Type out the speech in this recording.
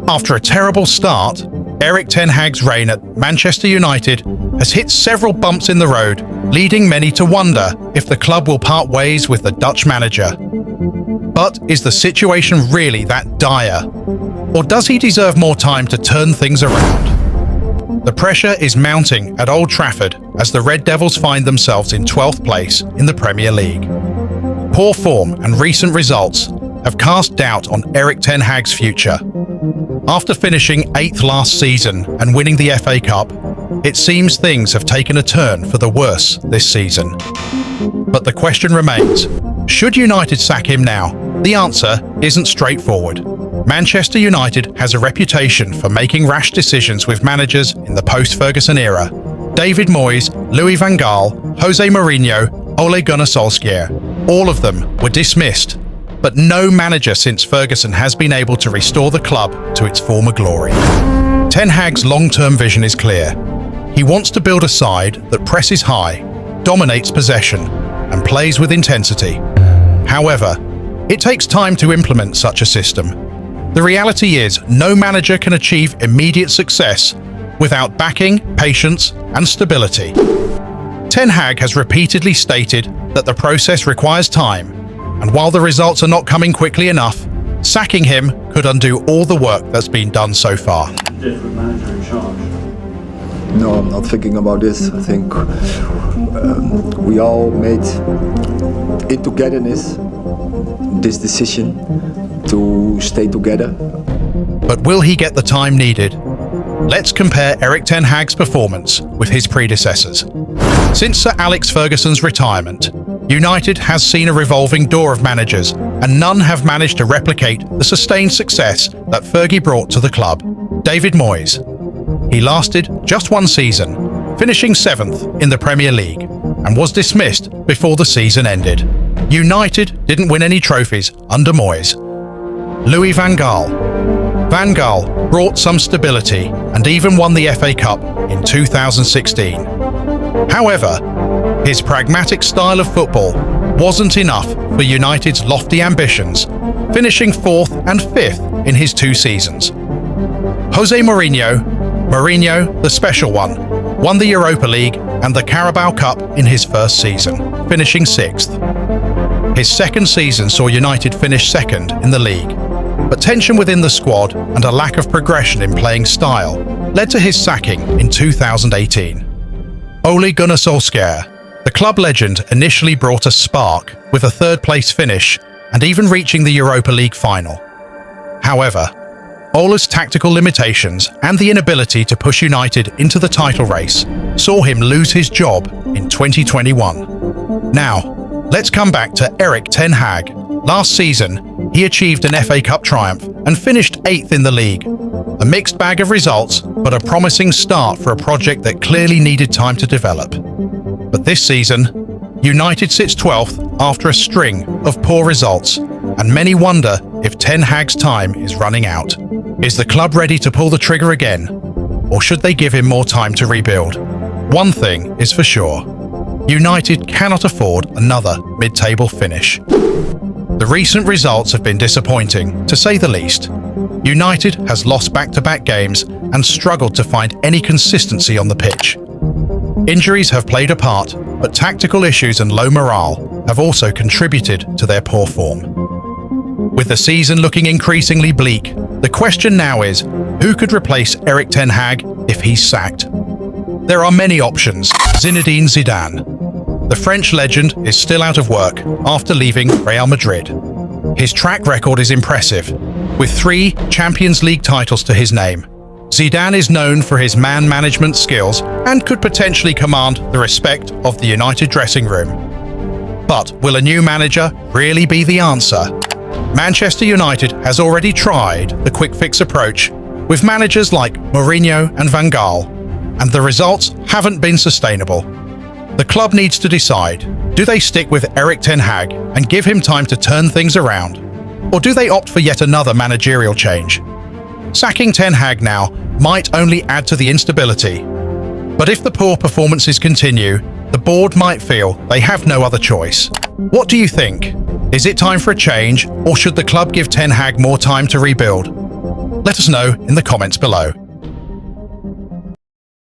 After a terrible start, Erik Ten Hag's reign at Manchester United has hit several bumps in the road, leading many to wonder if the club will part ways with the Dutch manager. But is the situation really that dire? Or does he deserve more time to turn things around? The pressure is mounting at Old Trafford as the Red Devils find themselves in 12th place in the Premier League. Poor form and recent results have cast doubt on Erik Ten Hag's future. After finishing 8th last season and winning the FA Cup, it seems things have taken a turn for the worse this season. But the question remains, should United sack him now? The answer isn't straightforward. Manchester United has a reputation for making rash decisions with managers in the post-Ferguson era. David Moyes, Louis van Gaal, Jose Mourinho, Ole Gunnar Solskjaer, all of them were dismissed. But no manager since Ferguson has been able to restore the club to its former glory. Ten Hag's long-term vision is clear. He wants to build a side that presses high, dominates possession, and plays with intensity. However, it takes time to implement such a system. The reality is, no manager can achieve immediate success without backing, patience, and stability. Ten Hag has repeatedly stated that the process requires time, and while the results are not coming quickly enough, sacking him could undo all the work that's been done so far. Different manager in charge. No, I'm not thinking about this. I think we all made in togetherness this decision to stay together. But will he get the time needed? Let's compare Erik Ten Hag's performance with his predecessors. Since Sir Alex Ferguson's retirement, United has seen a revolving door of managers, and none have managed to replicate the sustained success that Fergie brought to the club. David Moyes. He lasted just one season, finishing 7th in the Premier League, and was dismissed before the season ended. United didn't win any trophies under Moyes. Louis van Gaal. Van Gaal brought some stability and even won the FA Cup in 2016. However, his pragmatic style of football wasn't enough for United's lofty ambitions, finishing 4th and 5th in his 2 seasons. Jose Mourinho, the special one, won the Europa League and the Carabao Cup in his first season, finishing 6th. His second season saw United finish 2nd in the league, but tension within the squad and a lack of progression in playing style led to his sacking in 2018. Ole Gunnar Solskjaer. The club legend initially brought a spark with a 3rd-place finish and even reaching the Europa League final. However, Ole's tactical limitations and the inability to push United into the title race saw him lose his job in 2021. Now, let's come back to Erik Ten Hag. Last season, he achieved an FA Cup triumph and finished 8th in the league. A mixed bag of results, but a promising start for a project that clearly needed time to develop. But this season, United sits 12th after a string of poor results, and many wonder if Ten Hag's time is running out. Is the club ready to pull the trigger again, or should they give him more time to rebuild? One thing is for sure, United cannot afford another mid-table finish. The recent results have been disappointing, to say the least. United has lost back-to-back games and struggled to find any consistency on the pitch. Injuries have played a part, but tactical issues and low morale have also contributed to their poor form. With the season looking increasingly bleak, the question now is, who could replace Erik Ten Hag if he's sacked? There are many options. Zinedine Zidane. The French legend is still out of work after leaving Real Madrid. His track record is impressive, with 3 Champions League titles to his name. Zidane is known for his man management skills and could potentially command the respect of the United dressing room. But will a new manager really be the answer? Manchester United has already tried the quick-fix approach with managers like Mourinho and Van Gaal, and the results haven't been sustainable. The club needs to decide, do they stick with Erik Ten Hag and give him time to turn things around? Or do they opt for yet another managerial change? Sacking Ten Hag now might only add to the instability. But if the poor performances continue, the board might feel they have no other choice. What do you think? Is it time for a change, or should the club give Ten Hag more time to rebuild? Let us know in the comments below.